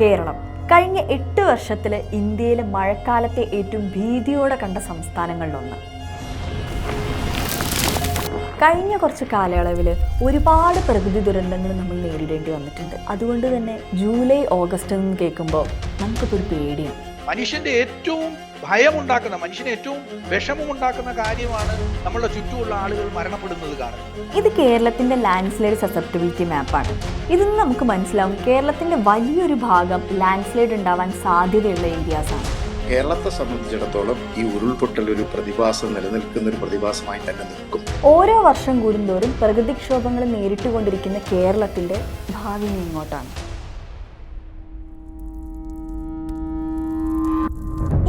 കേരളം കഴിഞ്ഞ 8 വർഷത്തിൽ ഇന്ത്യയിലെ മഴക്കാലത്തെ ഏറ്റവും ഭീതിയോടെ കണ്ട സംസ്ഥാനങ്ങളിലൊന്ന്. കഴിഞ്ഞ കുറച്ച് കാലയളവിൽ ഒരുപാട് പ്രകൃതി ദുരന്തങ്ങൾ നമ്മൾ നേരിടേണ്ടി വന്നിട്ടുണ്ട്. അതുകൊണ്ട് തന്നെ ജൂലൈ ഓഗസ്റ്റ് എന്ന് കേൾക്കുമ്പോൾ നമുക്കിപ്പോൾ ഒരു പേടിയാണ്. മനുഷ്യന്റെ ഏറ്റവും ഭയമുണ്ടാക്കുന്ന, മനുഷ്യന് ഏറ്റവും വിഷമമുണ്ടാക്കുന്ന കാര്യമാണ് നമ്മളുടെ ചുറ്റുമുള്ള ആളുകൾ മരണപ്പെടുന്നത് കാണുന്നത്. ഇത് കേരളത്തിന്റെ ലാൻഡ്സ്ലൈഡ് സസെപ്റ്റബിലിറ്റി മാപ്പാണ്. ഇതിൽ നിന്ന് നമുക്ക് മനസ്സിലാവും കേരളത്തിന്റെ വലിയൊരു ഭാഗം ലാൻഡ്സ്ലൈഡ് ഉണ്ടാവാൻ സാധ്യതയുള്ള ഏരിയാസാണ്. കേരളത്തെ സംബന്ധിച്ചിടത്തോളം ഈ ഉരുൾപൊട്ടൽ ഒരു പ്രതിഭാസം നിലനിൽക്കുന്ന ഒരു പ്രതിഭാസമായി തന്നെ നിൽക്കും. ഓരോ വർഷം കൂടുന്തോറും പ്രകൃതിക്ഷോഭങ്ങൾ നേരിട്ടുകൊണ്ടിരിക്കുന്ന കേരളത്തിന്റെ ഭാവി ഇങ്ങോട്ടാണ്.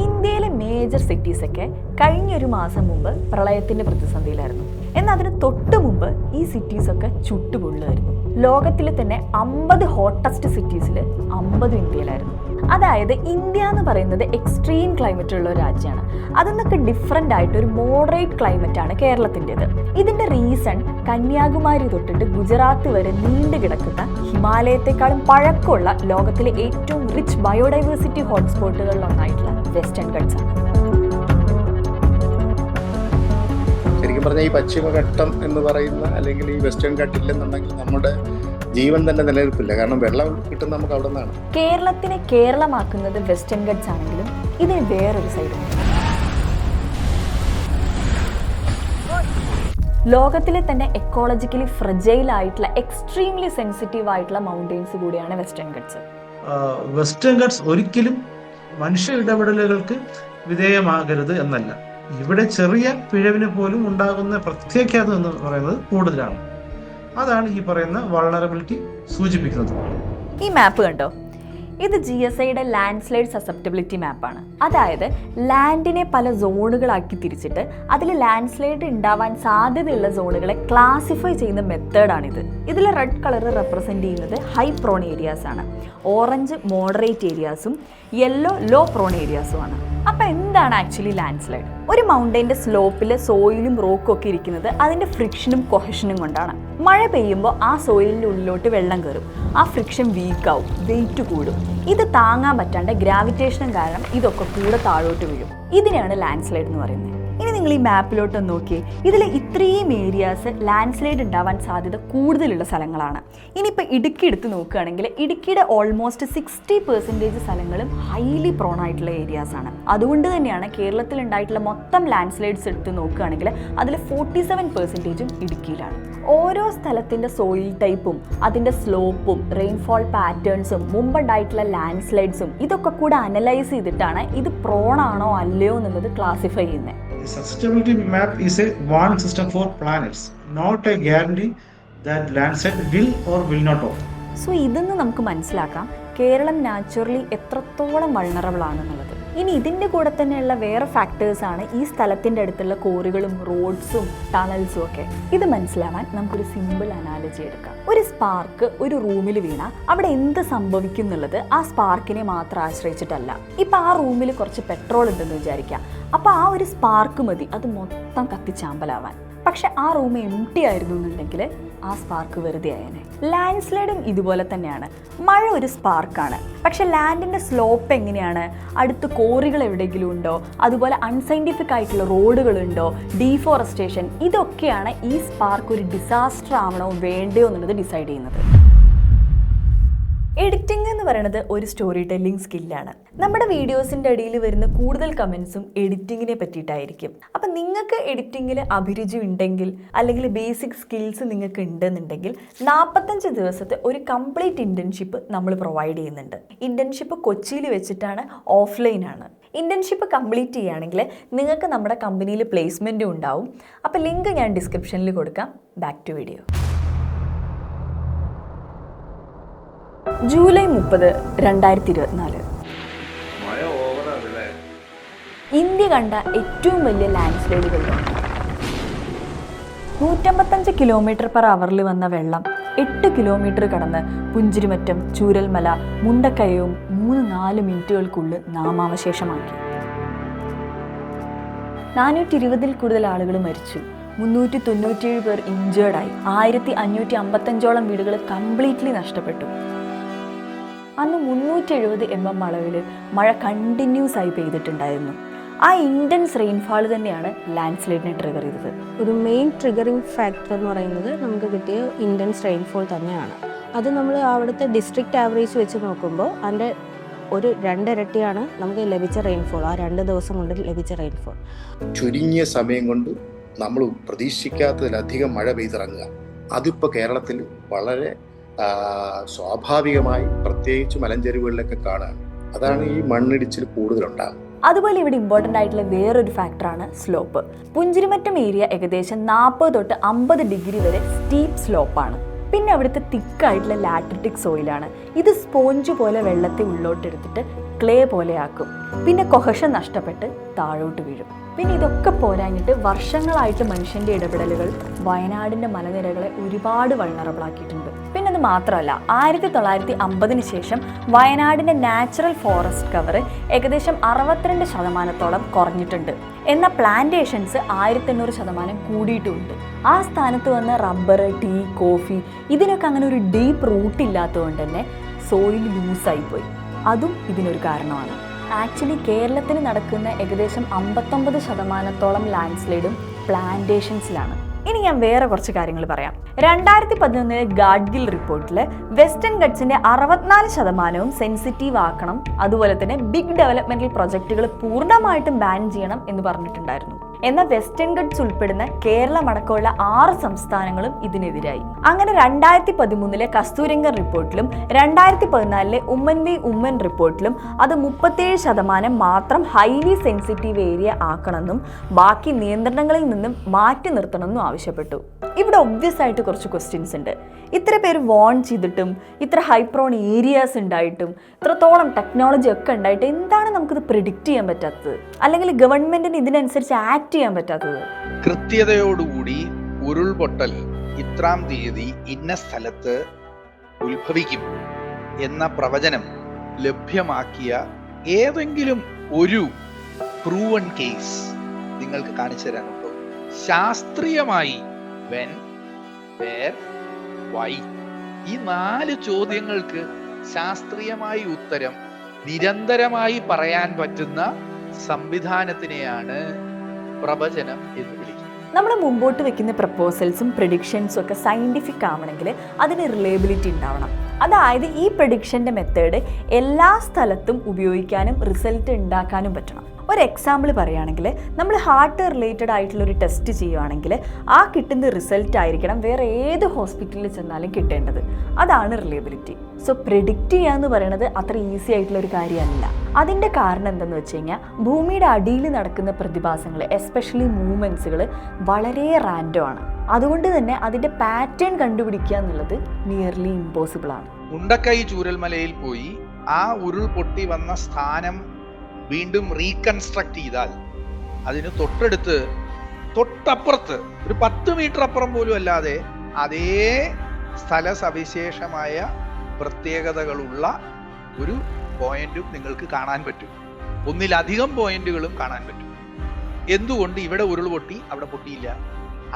ഇന്ത്യയിലെ മേജർ സിറ്റീസൊക്കെ കഴിഞ്ഞൊരു മാസം മുമ്പ് പ്രളയത്തിന്റെ പ്രതിസന്ധിയിലായിരുന്നു. എന്നാൽ അതിന് തൊട്ട് മുമ്പ് ഈ സിറ്റീസൊക്കെ ചുട്ടുപൊള്ളുമായിരുന്നു. ലോകത്തിലെ തന്നെ 50 ഹോട്ടസ്റ്റ് സിറ്റീസിൽ 50 ഇന്ത്യയിലായിരുന്നു. അതായത് ഇന്ത്യ എന്ന് പറയുന്നത് എക്സ്ട്രീം ക്ലൈമറ്റ് ഉള്ള ഒരു രാജ്യമാണ്. അതിൽ നിന്നൊക്കെ ഡിഫറെൻ്റ് ആയിട്ട് ഒരു മോഡറേറ്റ് ക്ലൈമറ്റ് ആണ് കേരളത്തിൻ്റെത്. ഇതിൻ്റെ റീസൺ കന്യാകുമാരി തൊട്ടിട്ട് ഗുജറാത്ത് വരെ നീണ്ടു കിടക്കുന്ന ഹിമാലയത്തെക്കാളും പഴക്കമുള്ള ലോകത്തിലെ ഏറ്റവും റിച്ച് ബയോഡൈവേഴ്സിറ്റി ഹോട്ട്സ്പോട്ടുകളിലൊന്നായിട്ടുള്ള വെസ്റ്റേൺ ഘട്ട്സ് ആണ്. ശരിക്കും പറഞ്ഞാൽ ഈ പശ്ചിമഘട്ടം എന്ന് പറയുന്ന അല്ലെങ്കിൽ ഈ വെസ്റ്റേൺ ഘട്ടില്ലെന്നുണ്ടെങ്കിൽ നമ്മുടെ ജീവൻ തന്നെ നിലനിൽപ്പില്ല. കാരണം വെള്ളം കിട്ടുന്നത് നമുക്ക് അവിടെ നിന്നാണ്. കേരളത്തിനെ കേരളമാക്കുന്നത് വെസ്റ്റേൺ ഘട്ട്സ് ആണെങ്കിലും ഇതിന് വേറൊരു സൈഡുണ്ട്. ലോകത്തിലെ തന്നെ എക്കോളജിക്കലി ഫ്രജൈൽ ആയിട്ടുള്ള എക്സ്ട്രീംലി സെൻസിറ്റീവ് ആയിട്ടുള്ള മൗണ്ടെയ്ൻസ് കൂടിയാണ് വെസ്റ്റേൺ ഘട്ട്സ്. വെസ്റ്റേൺ ഘട്ട്സ് ഒരിക്കലും മനുഷ്യ ഇടപെടലുകൾക്ക് വിധേയമാകരുത് എന്നല്ല. ഇവിടെ ചെറിയ പിഴവിന് പോലും ഉണ്ടാകുന്ന പ്രത്യാഘാതം എന്ന് പറയുന്നത് കൂടുതലാണ്. അതാണ് ഈ പറയുന്ന വൾണറബിലിറ്റി സൂചിപ്പിക്കുന്നത്. ഈ മാപ്പ് കണ്ടോ? ഇത് GSIയുടെ ലാൻഡ്സ്ലൈഡ് സസെപ്റ്റബിലിറ്റി മാപ്പാണ്. അതായത് ലാൻഡിനെ പല സോണുകളാക്കി തിരിച്ചിട്ട് അതിൽ ലാൻഡ്സ്ലൈഡ് ഉണ്ടാവാൻ സാധ്യതയുള്ള സോണുകളെ ക്ലാസിഫൈ ചെയ്യുന്ന മെത്തേഡാണിത്. ഇതിൽ റെഡ് കളർ റെപ്രസെൻ്റ് ചെയ്യുന്നത് ഹൈ പ്രോൺ ഏരിയാസ് ആണ്, ഓറഞ്ച് മോഡറേറ്റ് ഏരിയാസും യെല്ലോ ലോ പ്രോൺ ഏരിയാസും ആണ്. അപ്പോൾ എന്താണ് ആക്ച്വലി ലാൻഡ്സ്ലൈഡ്? ഒരു മൗണ്ടൈൻ്റെ സ്ലോപ്പിൽ സോയിലും റോക്കും ഒക്കെ ഇരിക്കുന്നത് അതിൻ്റെ ഫ്രിക്ഷനും കൊഹഷനും കൊണ്ടാണ്. മഴ പെയ്യുമ്പോൾ ആ സോയിലിൻ്റെ ഉള്ളിലോട്ട് വെള്ളം കയറും, ആ ഫ്രിക്ഷൻ വീക്കാവും, വെയിറ്റ് കൂടും. ഇത് താങ്ങാൻ പറ്റാണ്ട് ഗ്രാവിറ്റേഷനും കാരണം ഇതൊക്കെ കൂടെ താഴോട്ട് വീഴും. ഇതിനെയാണ് ലാൻഡ്സ്ലൈഡ് എന്ന് പറയുന്നത്. ഇനി നിങ്ങൾ ഈ മാപ്പിലോട്ട് നോക്കി, ഇതിൽ ഇത്രയും ഏരിയാസ് ലാൻഡ്സ്ലൈഡ് ഉണ്ടാവാൻ സാധ്യത കൂടുതലുള്ള സ്ഥലങ്ങളാണ്. ഇനിയിപ്പോൾ ഇടുക്കി എടുത്ത് നോക്കുകയാണെങ്കിൽ ഇടുക്കിയുടെ ഓൾമോസ്റ്റ് 60% സ്ഥലങ്ങളും ഹൈലി പ്രോൺ ആയിട്ടുള്ള ഏരിയാസാണ്. അതുകൊണ്ട് തന്നെയാണ് കേരളത്തിൽ ഉണ്ടായിട്ടുള്ള മൊത്തം ലാൻഡ്സ്ലൈഡ്സ് എടുത്ത് നോക്കുകയാണെങ്കിൽ അതിൽ 47% ഇടുക്കിയിലാണ്. ഓരോ സ്ഥലത്തിൻ്റെ സോയിൽ ടൈപ്പും അതിൻ്റെ സ്ലോപ്പും റെയിൻഫോൾ പാറ്റേൺസും മുമ്പുണ്ടായിട്ടുള്ള ലാൻഡ്സ്ലൈഡ്സും ഇതൊക്കെ കൂടെ അനലൈസ് ചെയ്തിട്ടാണ് ഇത് പ്രോൺ ആണോ അല്ലയോ എന്നുള്ളത് ക്ലാസിഫൈ ചെയ്യുന്നത്. The sustainability map is a warning system for planets, not a guarantee that landslide will or will not occur. So ഇതെന്ന് നമുക്ക് മനസ്സിലാക്കാം കേരളം നാച്ചുറലി എത്രത്തോളം വൾണറബിൾ ആണെന്നുള്ളത്. ഇനി ഇതിൻ്റെ കൂടെ തന്നെയുള്ള വേറെ ഫാക്ടേഴ്സാണ് ഈ സ്ഥലത്തിൻ്റെ അടുത്തുള്ള കോറികളും റോഡ്സും ടണൽസും ഒക്കെ. ഇത് മനസ്സിലാവാൻ നമുക്കൊരു സിമ്പിൾ അനാലജി എടുക്കാം. ഒരു സ്പാർക്ക് ഒരു റൂമിൽ വീണാൽ അവിടെ എന്ത് സംഭവിക്കും എന്നുള്ളത് ആ സ്പാർക്കിനെ മാത്രം ആശ്രയിച്ചിട്ടല്ല. ഇപ്പം ആ റൂമിൽ കുറച്ച് പെട്രോൾ ഉണ്ടെന്ന് വിചാരിക്കാം. അപ്പോൾ ആ ഒരു സ്പാർക്ക് മതി അത് മൊത്തം കത്തിച്ചാമ്പലാവാൻ. പക്ഷെ ആ റൂം എംപ്റ്റി ആയിരുന്നു എന്നുണ്ടെങ്കിൽ ആ സ്പാർക്ക് വെറുതെ ആയേനെ. ലാൻഡ്സ്ലൈഡും ഇതുപോലെ തന്നെയാണ്. മഴ ഒരു സ്പാർക്കാണ്, പക്ഷെ ലാൻഡിൻ്റെ സ്ലോപ്പ് എങ്ങനെയാണ്, അടുത്ത് കോറികൾ എവിടെയെങ്കിലും ഉണ്ടോ, അതുപോലെ അൺസൈൻറ്റിഫിക് ആയിട്ടുള്ള റോഡുകളുണ്ടോ, ഡീഫോറസ്റ്റേഷൻ, ഇതൊക്കെയാണ് ഈ സ്പാർക്ക് ഒരു ഡിസാസ്റ്റർ ആവണോ വേണ്ടയോ എന്നുള്ളത് ഡിസൈഡ് ചെയ്യുന്നത്. എഡിറ്റിംഗ് എന്ന് പറയുന്നത് ഒരു സ്റ്റോറി ടെല്ലിംഗ് സ്കില്ലാണ്. നമ്മുടെ വീഡിയോസിൻ്റെ ഇടയിൽ വരുന്ന കൂടുതൽ കമൻസും എഡിറ്റിങ്ങിനെ പറ്റിയിട്ടായിരിക്കും. അപ്പം നിങ്ങൾക്ക് എഡിറ്റിങ്ങിൽ അഭിരുചി ഉണ്ടെങ്കിൽ അല്ലെങ്കിൽ ബേസിക് സ്കിൽസ് നിങ്ങൾക്ക് ഉണ്ടെന്നുണ്ടെങ്കിൽ 45 ദിവസത്തെ ഒരു കംപ്ലീറ്റ് ഇൻറ്റേൺഷിപ്പ് നമ്മൾ പ്രൊവൈഡ് ചെയ്യുന്നുണ്ട്. ഇൻറ്റേൺഷിപ്പ് കൊച്ചിയിൽ വെച്ചിട്ടാണ്, ഓഫ്ലൈനാണ്. ഇൻറ്റേൺഷിപ്പ് കംപ്ലീറ്റ് ചെയ്യുകയാണെങ്കിൽ നിങ്ങൾക്ക് നമ്മുടെ കമ്പനിയിൽ പ്ലേസ്മെൻറ്റും ഉണ്ടാവും. അപ്പോൾ ലിങ്ക് ഞാൻ ഡിസ്ക്രിപ്ഷനിൽ കൊടുക്കാം. Back to video. July 30, 2024 India കണ്ട ഏറ്റവും വലിയ ലാൻഡ്സ്ലൈഡുകളിലാണ്. 155 km/h വന്ന വെള്ളം 8 കിലോമീറ്റർ കടന്ന് പുഞ്ചിരിമറ്റം, ചൂരൽമല, മുണ്ടക്കയവും 3-4 മിനിറ്റുകൾക്കുള്ളിൽ നാമാവശേഷമാക്കി. 420-ൽ കൂടുതൽ ആളുകൾ മരിച്ചു. 397 പേർ ഇഞ്ചേർഡായി. 1555ഓളം വീടുകൾ കംപ്ലീറ്റ്ലി നഷ്ടപ്പെട്ടു. അന്ന് 370 mm അളവിൽ മഴ കണ്ടിന്യൂസ് ആയി പെയ്തിട്ടുണ്ടായിരുന്നു. ആ ഇൻറ്റൻസ് റെയിൻഫാൾ തന്നെയാണ് ലാൻഡ് സ്ലൈഡിനെ ട്രിഗർ ചെയ്തത്. ഒരു മെയിൻ ട്രിഗറിങ് ഫാക്ടർ എന്ന് പറയുന്നത് നമുക്ക് കിട്ടിയ ഇൻറ്റൻസ് റെയിൻഫോൾ തന്നെയാണ്. അത് നമ്മൾ അവിടുത്തെ ഡിസ്ട്രിക്റ്റ് ആവറേജ് വെച്ച് നോക്കുമ്പോൾ അതിൻ്റെ ഒരു 2 ഇരട്ടിയാണ് നമുക്ക് ലഭിച്ച റെയിൻഫോൾ, ആ 2 ദിവസം കൊണ്ട് ലഭിച്ച റെയിൻഫോൾ. ചുരുങ്ങിയ സമയം കൊണ്ട് നമ്മൾ പ്രതീക്ഷിക്കാത്തതിലധികം മഴ പെയ്തിറങ്ങുക, അതിപ്പോൾ കേരളത്തിൽ വളരെ സ്വാഭാവികമായി പ്രത്യേകിച്ച് മലഞ്ചെരുവുകളിലൊക്കെ കാണുകയാണ്. അതാണ് ഈ മണ്ണിടിച്ചിൽ കൂടുതലുണ്ടാകുന്നത്. അതുപോലെ ഇവിടെ ഇമ്പോർട്ടൻ്റ് ആയിട്ടുള്ള വേറൊരു ഫാക്ടറാണ് സ്ലോപ്പ്. പുഞ്ചിരിമറ്റം ഏരിയ ഏകദേശം 40 തൊട്ട് 50 ഡിഗ്രി വരെ സ്റ്റീപ്പ് സ്ലോപ്പാണ്. പിന്നെ അവിടുത്തെ തിക്കായിട്ടുള്ള ലാറ്ററിറ്റിക് സോയിലാണ്. ഇത് സ്പോഞ്ച് പോലെ വെള്ളത്തെ ഉള്ളോട്ടെടുത്തിട്ട് ക്ലേ പോലെ ആക്കും. പിന്നെ കൊഹഷൻ നഷ്ടപ്പെട്ട് താഴോട്ട് വീഴും. പിന്നെ ഇതൊക്കെ പോരാഞ്ഞിട്ട് വർഷങ്ങളായിട്ട് മനുഷ്യൻ്റെ ഇടപെടലുകൾ വയനാടിൻ്റെ മലനിരകളെ ഒരുപാട് വൾണറബിൾ ആക്കിയിട്ടുണ്ട്. പിന്നെ അത് മാത്രമല്ല, 1950 ശേഷം വയനാടിൻ്റെ നാച്ചുറൽ ഫോറസ്റ്റ് കവർ ഏകദേശം 62% കുറഞ്ഞിട്ടുണ്ട്. എന്നാൽ പ്ലാന്റേഷൻസ് 1800% കൂടിയിട്ടുമുണ്ട്. ആ സ്ഥാനത്ത് വന്ന റബ്ബർ, ടീ, കോഫി ഇതിനൊക്കെ അങ്ങനെ ഒരു ഡീപ്പ് റൂട്ട് ഇല്ലാത്തതുകൊണ്ട് തന്നെ സോയിൽ ലൂസായിപ്പോയി. അതും ഇതിനൊരു കാരണമാണ്. ആക്ച്വലി കേരളത്തിൽ നടക്കുന്ന ഏകദേശം 59% ലാൻഡ് സ്ലൈഡും പ്ലാന്റേഷൻസിലാണ്. ഇനി ഞാൻ വേറെ കുറച്ച് കാര്യങ്ങൾ പറയാം. 2011 ഗാഡ്ഗിൽ റിപ്പോർട്ടിൽ വെസ്റ്റേൺ ഗട്ട്സിന്റെ 64% സെൻസിറ്റീവ് ആക്കണം, അതുപോലെ തന്നെ ബിഗ് ഡെവലപ്മെന്റൽ പ്രൊജക്റ്റുകൾ പൂർണ്ണമായിട്ടും ബാൻ ചെയ്യണം എന്ന് പറഞ്ഞിട്ടുണ്ടായിരുന്നു. എന്നാൽ വെസ്റ്റേൺ ഗട്ട്സ് ഉൾപ്പെടുന്ന കേരളം അടക്കമുള്ള 6 സംസ്ഥാനങ്ങളും ഇതിനെതിരായി. അങ്ങനെ 2013 കസ്തൂരിരംഗൻ റിപ്പോർട്ടിലും 2014 ഉമ്മൻ റിപ്പോർട്ടിലും അത് 37% മാത്രം ഹൈലി സെൻസിറ്റീവ് ഏരിയ ആക്കണമെന്നും ബാക്കി നിയന്ത്രണങ്ങളിൽ നിന്നും മാറ്റി നിർത്തണമെന്നും ആവശ്യപ്പെട്ടു. ഇവിടെ ഒബ്വിയസ് ആയിട്ട് കുറച്ച് ക്വസ്റ്റ്യൻസ് ഉണ്ട്. ഇത്ര പേര് വോൺ ചെയ്തിട്ടും ഇത്ര ഹൈപ്രോൺ ഏരിയാസ് ഉണ്ടായിട്ടും ഇത്രത്തോളം ടെക്നോളജി ഒക്കെ ഉണ്ടായിട്ട് എന്താണ് നമുക്കിത് പ്രിഡിക്റ്റ് ചെയ്യാൻ പറ്റാത്തത്, അല്ലെങ്കിൽ ഗവൺമെന്റിന് ഇതിനനുസരിച്ച് ആക്ട് ചെയ്യാൻ പറ്റാത്തത്? കൃത്യതയോടുകൂടി ഉരുൾപൊട്ടൽ ഇത്രാം തീയതി ഇന്ന സ്ഥലത്ത് ഉത്ഭവിക്കും എന്ന പ്രവചനം ലഭ്യമാക്കിയ ഏതെങ്കിലും ഒരു പ്രൂവൺ കേസ് നിങ്ങൾക്ക് കാണിച്ചു തരാനുണ്ടോ? ശാസ്ത്രീയമായി when, where, why ഈ 4 ചോദ്യങ്ങൾക്ക് ശാസ്ത്രീയമായി ഉത്തരം നിരന്തരമായി പറയാൻ പറ്റുന്ന സംവിധാനത്തിനെയാണ് പ്രവചനം എന്ന് വിളിക്കുന്നത്. നമ്മൾ മുമ്പോട്ട് വെക്കുന്ന പ്രപ്പോസൽസും പ്രഡിക്ഷൻസും ഒക്കെ സയൻറ്റിഫിക് ആവണമെങ്കിൽ അതിന് റിലയബിലിറ്റി ഉണ്ടാവണം. അതായത് ഈ പ്രഡിക്ഷൻ്റെ മെത്തേഡ് എല്ലാ സ്ഥലത്തും ഉപയോഗിക്കാനും റിസൾട്ട് ഉണ്ടാക്കാനും പറ്റണം. ഒരു എക്സാമ്പിൾ പറയുകയാണെങ്കിൽ, നമ്മൾ ഹാർട്ട് റിലേറ്റഡ് ആയിട്ടുള്ള ഒരു ടെസ്റ്റ് ചെയ്യുകയാണെങ്കിൽ ആ കിട്ടുന്ന റിസൾട്ട് ആയിരിക്കണം വേറെ ഏത് ഹോസ്പിറ്റലിൽ ചെന്നാലും കിട്ടേണ്ടത്. അതാണ് റിലയബിലിറ്റി. സോ പ്രിഡിക്റ്റ് ചെയ്യുക എന്ന് പറയുന്നത് അത്ര ഈസി ആയിട്ടുള്ള ഒരു കാര്യമല്ല. അതിൻ്റെ കാരണം എന്തെന്ന് വെച്ച് കഴിഞ്ഞാൽ, ഭൂമിയുടെ അടിയിൽ നടക്കുന്ന പ്രതിഭാസങ്ങൾ, എസ്പെഷ്യലി മൂവ്മെൻറ്റ്സുകൾ വളരെ റാൻഡം ആണ്. അതുകൊണ്ട് തന്നെ അതിൻ്റെ പാറ്റേൺ കണ്ടുപിടിക്കുക എന്നുള്ളത് നിയർലി ഇമ്പോസിബിൾ ആണ്. മുണ്ടക്കൈ ചൂരൽമലയിൽ പോയി ആ ഉരുൾ പൊട്ടി വന്ന സ്ഥാനം വീണ്ടും റീകൺസ്ട്രക്ട് ചെയ്താൽ അതിന് തൊട്ടപ്പുറത്ത് ഒരു 10 മീറ്റർ അപ്പുറം പോലും അല്ലാതെ അതേ സ്ഥല സവിശേഷമായ പ്രത്യേകതകളുള്ള ഒരു പോയിന്റും നിങ്ങൾക്ക് കാണാൻ പറ്റും. ഒന്നിലധികം പോയിന്റുകളും കാണാൻ പറ്റും. എന്തുകൊണ്ട് ഇവിടെ ഉരുൾ പൊട്ടി അവിടെ പൊട്ടിയില്ല?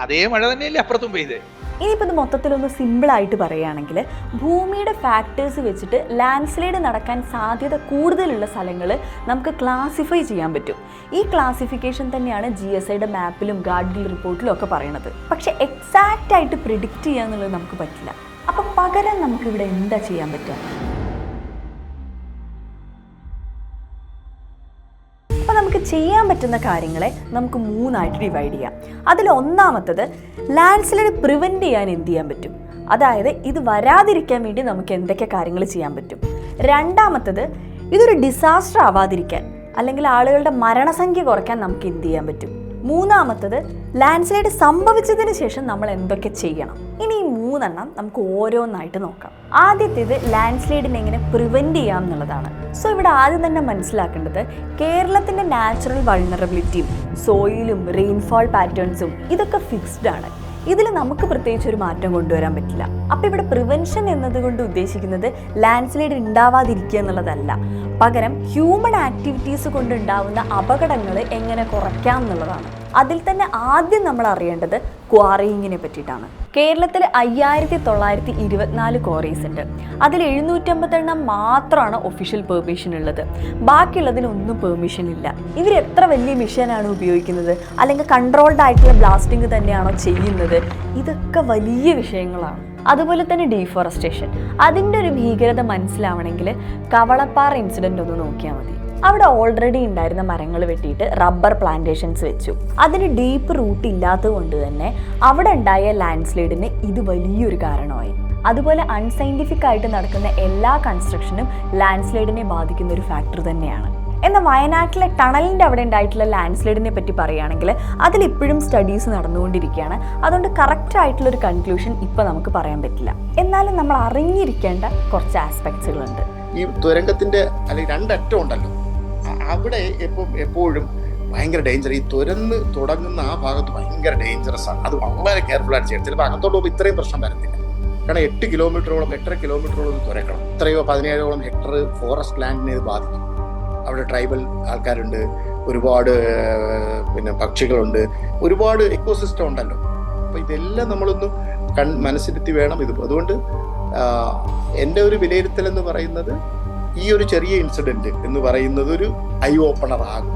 അതേ മഴ തന്നെയല്ലേ അപ്പുറത്തും പെയ്തേ. ഇനിയിപ്പോൾ ഇത് മൊത്തത്തിലൊന്ന് സിമ്പിളായിട്ട് പറയുകയാണെങ്കിൽ, ഭൂമിയുടെ ഫാക്ടേഴ്സ് വെച്ചിട്ട് ലാൻഡ് സ്ലൈഡ് നടക്കാൻ സാധ്യത കൂടുതലുള്ള സ്ഥലങ്ങൾ നമുക്ക് ക്ലാസിഫൈ ചെയ്യാൻ പറ്റും. ഈ ക്ലാസിഫിക്കേഷൻ തന്നെയാണ് GSIയുടെ മാപ്പിലും ഗാഡ്ഗിൽ റിപ്പോർട്ടിലും ഒക്കെ പറയുന്നത്. പക്ഷെ എക്സാക്റ്റ് ആയിട്ട് പ്രിഡിക്റ്റ് ചെയ്യുക എന്നുള്ളത് നമുക്ക് പറ്റില്ല. അപ്പം പകരം നമുക്കിവിടെ എന്താ ചെയ്യാൻ പറ്റുക? അപ്പോൾ നമുക്ക് ചെയ്യാൻ പറ്റുന്ന കാര്യങ്ങളെ നമുക്ക് 3 ആയിട്ട് ഡിവൈഡ് ചെയ്യാം. അതിൽ ഒന്നാമത്തത്, ലാൻഡ് സ്ലൈഡ് പ്രിവെൻറ്റ് ചെയ്യാൻ എന്ത് ചെയ്യാൻ പറ്റും, അതായത് ഇത് വരാതിരിക്കാൻ വേണ്ടി നമുക്ക് എന്തൊക്കെ കാര്യങ്ങൾ ചെയ്യാൻ പറ്റും. രണ്ടാമത്തത്, ഇതൊരു ഡിസാസ്റ്റർ ആവാതിരിക്കാൻ അല്ലെങ്കിൽ ആളുകളുടെ മരണസംഖ്യ കുറയ്ക്കാൻ നമുക്ക് എന്ത് ചെയ്യാൻ പറ്റും. മൂന്നാമത്തത്, ലാൻഡ് സ്ലൈഡ് സംഭവിച്ചതിന് ശേഷം നമ്മൾ എന്തൊക്കെ ചെയ്യണം. ഇനി ഈ 3 നമുക്ക് ഓരോന്നായിട്ട് നോക്കാം. ആദ്യത്തേത് ലാൻഡ് സ്ലൈഡിനെ എങ്ങനെ പ്രിവെൻറ്റ് ചെയ്യാം എന്നുള്ളതാണ്. സോ ഇവിടെ ആദ്യം തന്നെ മനസ്സിലാക്കേണ്ടത്, കേരളത്തിൻ്റെ നാച്ചുറൽ വൾണറബിലിറ്റിയും സോയിലും റെയിൻഫോൾ പാറ്റേൺസും ഇതൊക്കെ ഫിക്സ്ഡ് ആണ്. ഇതിൽ നമുക്ക് പ്രത്യേകിച്ച് ഒരു മാറ്റം കൊണ്ടുവരാൻ പറ്റില്ല. അപ്പോൾ ഇവിടെ പ്രിവെൻഷൻ എന്നതുകൊണ്ട് ഉദ്ദേശിക്കുന്നത് ലാൻഡ് സ്ലൈഡ് ഉണ്ടാവാതിരിക്കുക എന്നുള്ളതല്ല, പകരം ഹ്യൂമൻ ആക്ടിവിറ്റീസ് കൊണ്ടുണ്ടാവുന്ന അപകടങ്ങൾ എങ്ങനെ കുറയ്ക്കാം എന്നുള്ളതാണ്. അതിൽ തന്നെ ആദ്യം നമ്മൾ അറിയേണ്ടത് ക്വാറിയിങ്ങിനെ പറ്റിയിട്ടാണ്. കേരളത്തിൽ 5924 ക്വാറീസ് ഉണ്ട്. അതിൽ 750 മാത്രമാണ് ഒഫീഷ്യൽ പെർമിഷൻ ഉള്ളത്. ബാക്കിയുള്ളതിനൊന്നും പെർമിഷൻ ഇല്ല. ഇവർ എത്ര വലിയ മിഷനാണ് ഉപയോഗിക്കുന്നത്, അല്ലെങ്കിൽ കൺട്രോൾഡ് ആയിട്ടുള്ള ബ്ലാസ്റ്റിംഗ് തന്നെയാണോ ചെയ്യുന്നത്, ഇതൊക്കെ വലിയ വിഷയങ്ങളാണ്. അതുപോലെ തന്നെ ഡീഫോറസ്റ്റേഷൻ, അതിൻ്റെ ഒരു ഭീകരത മനസ്സിലാവണമെങ്കിൽ കവളപ്പാറ ഇൻസിഡൻ്റ് ഒന്ന് നോക്കിയാൽ മതി. അവിടെ ഓൾറെഡി ഉണ്ടായിരുന്ന മരങ്ങൾ വെട്ടിയിട്ട് റബ്ബർ പ്ലാന്റേഷൻസ് വെച്ചു. അതിന് ഡീപ്പ് റൂട്ട് ഇല്ലാത്തത് കൊണ്ട് തന്നെ അവിടെ ഉണ്ടായ ലാൻഡ് സ്ലൈഡിന് ഇത് വലിയൊരു കാരണമായി. അതുപോലെ അൺസൈന്റിഫിക് ആയിട്ട് നടക്കുന്ന എല്ലാ കൺസ്ട്രക്ഷനും ലാൻഡ് സ്ലൈഡിനെ ബാധിക്കുന്ന ഒരു ഫാക്ടർ തന്നെയാണ്. എന്നാൽ വയനാട്ടിലെ ടണലിൻ്റെ അവിടെ ഉണ്ടായിട്ടുള്ള ലാൻഡ് സ്ലൈഡിനെ പറ്റി പറയുകയാണെങ്കിൽ അതിലിപ്പോഴും സ്റ്റഡീസ് നടന്നുകൊണ്ടിരിക്കുകയാണ്. അതുകൊണ്ട് കറക്റ്റ് ആയിട്ടുള്ളൊരു കൺക്ലൂഷൻ ഇപ്പോൾ നമുക്ക് പറയാൻ പറ്റില്ല. എന്നാലും നമ്മൾ അറിഞ്ഞിരിക്കേണ്ട കുറച്ച് ആസ്പെക്ട്സുകളുണ്ട്. ഈ തുരങ്കത്തിന്റെ അല്ലെങ്കിൽ രണ്ടറ്റം ഉണ്ടല്ലോ, അവിടെ എപ്പോഴും ഭയങ്കര ഡേഞ്ചർ. ഈ തുരന്ന് തുടങ്ങുന്ന ആ ഭാഗത്ത് ഭയങ്കര ഡേഞ്ചറസ് ആണ്. അത് വളരെ കെയർഫുൾ ആയിട്ട് ചെയ്യണം. ചിലപ്പോൾ അകത്തോട്ട് പോകുമ്പോൾ ഇത്രയും പ്രശ്നം വരത്തില്ല. കാരണം 8 കിലോമീറ്ററോളം 8.5 കിലോമീറ്ററോളം തുരക്കണം. ഇത്രയോ 17ഓളം ഹെക്ടർ ഫോറസ്റ്റ് ലാൻഡിനെ ഇത് ബാധിക്കും. അവിടെ ട്രൈബൽ ആൾക്കാരുണ്ട്, ഒരുപാട് പക്ഷികളുണ്ട്, ഒരുപാട് എക്കോസിസ്റ്റം ഉണ്ടല്ലോ. അപ്പൊ ഇതെല്ലാം നമ്മളൊന്ന് മനസ്സിരുത്തി വേണം ഇത്. അതുകൊണ്ട് എൻ്റെ ഒരു വിലയിരുത്തൽ എന്ന് പറയുന്നത് ഈ ഒരു ചെറിയ ഇൻസിഡന്റ് എന്ന് പറയുന്നത് ഒരു ഐ ഓപ്പണർ ആകും.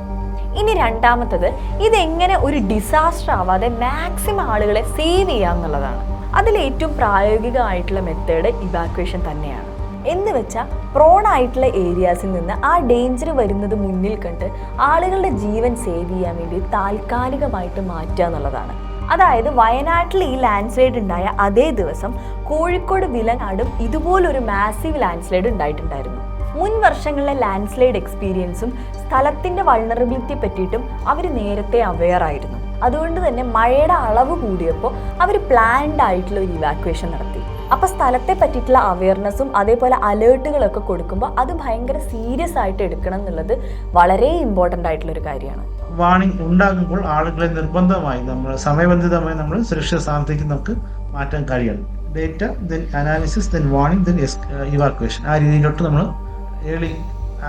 ഇനി രണ്ടാമത്തത്, ഇതെങ്ങനെ ഒരു ഡിസാസ്റ്റർ ആവാതെ മാക്സിമം ആളുകളെ സേവ് ചെയ്യാന്നുള്ളതാണ്. അതിലേറ്റവും പ്രായോഗികമായിട്ടുള്ള മെത്തേഡ് ഇവാക്വേഷൻ തന്നെയാണ്. എന്ന് വെച്ചാൽ പ്രോൺ ആയിട്ടുള്ള ഏരിയാസിൽ നിന്ന് ആ ഡേഞ്ചർ വരുന്നത് മുന്നിൽ കണ്ട് ആളുകളുടെ ജീവൻ സേവ് ചെയ്യാൻ വേണ്ടി താൽക്കാലികമായിട്ട് മാറ്റുക എന്നുള്ളതാണ്. അതായത് വയനാട്ടിൽ ഈ ലാൻഡ് സ്ലൈഡ് ഉണ്ടായ അതേ ദിവസം കോഴിക്കോട് വിലങ്ങാടും ഇതുപോലൊരു മാസീവ് ലാൻഡ് സ്ലൈഡ് ഉണ്ടായിട്ടുണ്ടായിരുന്നു. മുൻ വർഷങ്ങളിലെ ലാൻഡ് സ്ലൈഡ് എക്സ്പീരിയൻസും സ്ഥലത്തിൻ്റെ വൾണറബിലിറ്റി പറ്റിയിട്ടും അവർ നേരത്തെ അവെയർ ആയിരുന്നു. അതുകൊണ്ട് തന്നെ മഴയുടെ അളവ് കൂടിയപ്പോൾ അവർ പ്ലാൻഡ് ആയിട്ടുള്ള ഒരു ഇവാക്വേഷൻ നടത്തി. അപ്പോൾ സ്ഥലത്തെ പറ്റിയിട്ടുള്ള അവെയർനെസ്സും അതേപോലെ അലേർട്ടുകളൊക്കെ കൊടുക്കുമ്പോൾ അത് ഭയങ്കര സീരിയസ് ആയിട്ട് എടുക്കണം എന്നുള്ളത് വളരെ ഇമ്പോർട്ടൻ്റ് ആയിട്ടുള്ളൊരു കാര്യമാണ്. വാണിംഗ് ഉണ്ടാകുമ്പോൾ ആളുകളെ നിർബന്ധമായി നമ്മൾ സമയബന്ധിതമായി നമ്മൾ സുരക്ഷിത സ്ഥാനത്തേക്ക് നമുക്ക് മാറ്റാൻ കഴിയണം. Data, then analysis, then warning, then evacuation. ആ രീതിയിലോട്ട് നമ്മൾ ഏർലി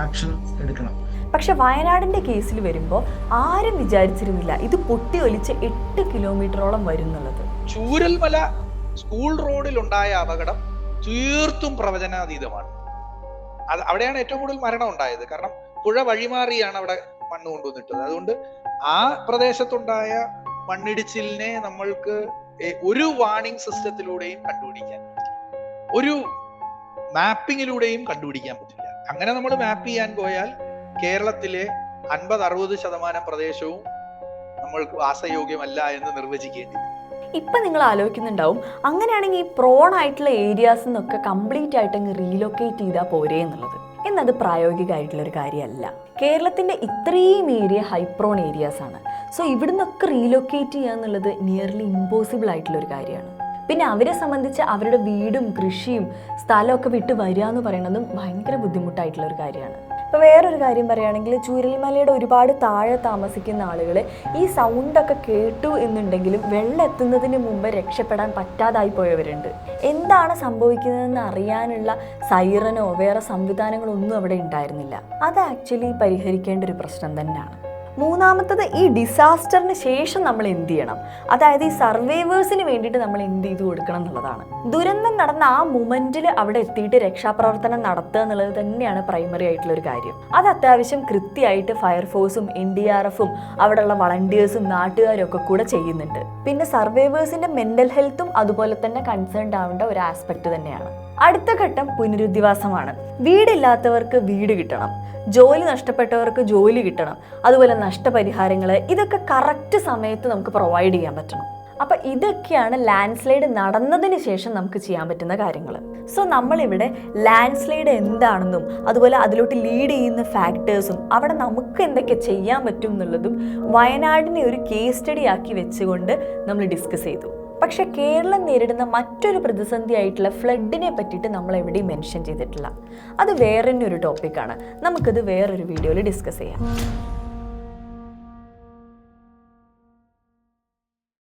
ആക്ഷൻ എടുക്കണം. പക്ഷെ വയനാടിൻ്റെ കേസിൽ വരുമ്പോൾ ആരും വിചാരിച്ചിരുന്നില്ല ഇത് പൊട്ടി ഒലിച്ച് 8 കിലോമീറ്ററോളം വരുന്നുള്ളത്. ചൂരൽമല സ്കൂൾ റോഡിൽ ഉണ്ടായ അപകടം തീർത്തും പ്രവചനാതീതമാണ്. അവിടെയാണ് ഏറ്റവും കൂടുതൽ മരണം ഉണ്ടായത്. കാരണം പുഴ വഴിമാറിയാണ് അവിടെ മണ്ണ് കൊണ്ടുവന്നിട്ടത്. അതുകൊണ്ട് ആ പ്രദേശത്തുണ്ടായ മണ്ണിടിച്ചിലിനെ നമ്മൾക്ക് ഒരു വാണിംഗ് സിസ്റ്റത്തിലൂടെയും കണ്ടുപിടിക്കാൻ, ഒരു മാപ്പിങ്ങിലൂടെയും കണ്ടുപിടിക്കാൻ പറ്റില്ല. അങ്ങനെ നമ്മൾ മാപ്പ് ചെയ്യാൻ പോയാൽ കേരളത്തിലെ 50-60% പ്രദേശവും നമ്മൾക്ക് വാസയോഗ്യമല്ല എന്ന് നിർവചിക്കേണ്ടി. ഇപ്പം നിങ്ങൾ ആലോചിക്കുന്നുണ്ടാവും, അങ്ങനെയാണെങ്കിൽ ഈ പ്രോൺ ആയിട്ടുള്ള ഏരിയാസ് എന്നൊക്കെ കംപ്ലീറ്റ് ആയിട്ട് അങ്ങ് റീലൊക്കേറ്റ് ചെയ്താൽ പോരേ എന്നുള്ളത്. എന്നത് പ്രായോഗികമായിട്ടുള്ളൊരു കാര്യമല്ല. കേരളത്തിൻ്റെ ഇത്രയും ഏരിയ ഹൈപ്രോൺ ഏരിയാസ് ആണ്. സോ ഇവിടുന്നൊക്കെ റീലൊക്കേറ്റ് ചെയ്യുക എന്നുള്ളത് നിയർലി ഇമ്പോസിബിൾ ആയിട്ടുള്ളൊരു കാര്യമാണ്. പിന്നെ അവരെ സംബന്ധിച്ച് അവരുടെ വീടും കൃഷിയും സ്ഥലമൊക്കെ വിട്ട് വരിക എന്ന് പറയുന്നതും ഭയങ്കര ബുദ്ധിമുട്ടായിട്ടുള്ളൊരു കാര്യമാണ്. ഇപ്പോൾ വേറൊരു കാര്യം പറയുകയാണെങ്കിൽ ചൂരൽമലയുടെ ഒരുപാട് താഴെ താമസിക്കുന്ന ആളുകൾ ഈ സൗണ്ടൊക്കെ കേട്ടു എന്നുണ്ടെങ്കിലും വെള്ളം എത്തുന്നതിന് മുമ്പ് രക്ഷപ്പെടാൻ പറ്റാതായി പോയവരുണ്ട്. എന്താണ് സംഭവിക്കുന്നതെന്ന് അറിയാനുള്ള സൈറനോ വേറെ സംവിധാനങ്ങളൊന്നും അവിടെ ഉണ്ടായിരുന്നില്ല. അത് ആക്ച്വലി പരിഹരിക്കേണ്ട ഒരു പ്രശ്നം തന്നെയാണ്. മൂന്നാമത്തത്, ഈ ഡിസാസ്റ്ററിന് ശേഷം നമ്മൾ എന്ത് ചെയ്യണം, അതായത് ഈ സർവൈവേഴ്സിന് വേണ്ടിയിട്ട് നമ്മൾ എന്ത് ചെയ്ത് കൊടുക്കണം എന്നുള്ളതാണ്. ദുരന്തം നടന്ന ആ മൊമെന്റിൽ അവിടെ എത്തിയിട്ട് രക്ഷാപ്രവർത്തനം നടത്തുക എന്നുള്ളത് തന്നെയാണ് പ്രൈമറി ആയിട്ടുള്ള ഒരു കാര്യം. അത് അത്യാവശ്യം കൃത്യമായിട്ട് ഫയർഫോഴ്സും NDRFും അവിടെയുള്ള വളണ്ടിയേഴ്സും നാട്ടുകാരും ഒക്കെ കൂടെ ചെയ്യുന്നുണ്ട്. പിന്നെ സർവൈവേഴ്സിന്റെ മെന്റൽ ഹെൽത്തും അതുപോലെ തന്നെ കൺസേൺഡ് ആവേണ്ട ഒരു ആസ്പെക്ട് തന്നെയാണ്. അടുത്ത ഘട്ടം പുനരധിവാസമാണ്. വീടില്ലാത്തവർക്ക് വീട് കിട്ടണം, ജോലി നഷ്ടപ്പെട്ടവർക്ക് ജോലി കിട്ടണം, അതുപോലെ നഷ്ടപരിഹാരങ്ങൾ, ഇതൊക്കെ കറക്റ്റ് സമയത്ത് നമുക്ക് പ്രൊവൈഡ് ചെയ്യാൻ പറ്റണം. അപ്പം ഇതൊക്കെയാണ് ലാൻഡ് സ്ലൈഡ് നടന്നതിന് ശേഷം നമുക്ക് ചെയ്യാൻ പറ്റുന്ന കാര്യങ്ങൾ. സോ നമ്മളിവിടെ ലാൻഡ് സ്ലൈഡ് എന്താണെന്നും അതുപോലെ അതിലോട്ട് ലീഡ് ചെയ്യുന്ന ഫാക്ടേഴ്സും അവിടെ നമുക്ക് എന്തൊക്കെ ചെയ്യാൻ പറ്റും എന്നുള്ളതും വയനാടിനെ ഒരു കേസ് സ്റ്റഡി ആക്കി വെച്ചുകൊണ്ട് നമ്മൾ ഡിസ്കസ് ചെയ്തു. പക്ഷെ കേരളം നേരിടുന്ന മറ്റൊരു പ്രതിസന്ധി ആയിട്ടുള്ള ഫ്ലഡിനെ പറ്റിയിട്ട് നമ്മൾ എവിടെയും മെൻഷൻ ചെയ്തിട്ടില്ല. അത് വേറെ ഒരു ടോപ്പിക്കാണ്. നമുക്കത് വേറൊരു വീഡിയോയിൽ ഡിസ്കസ് ചെയ്യാം.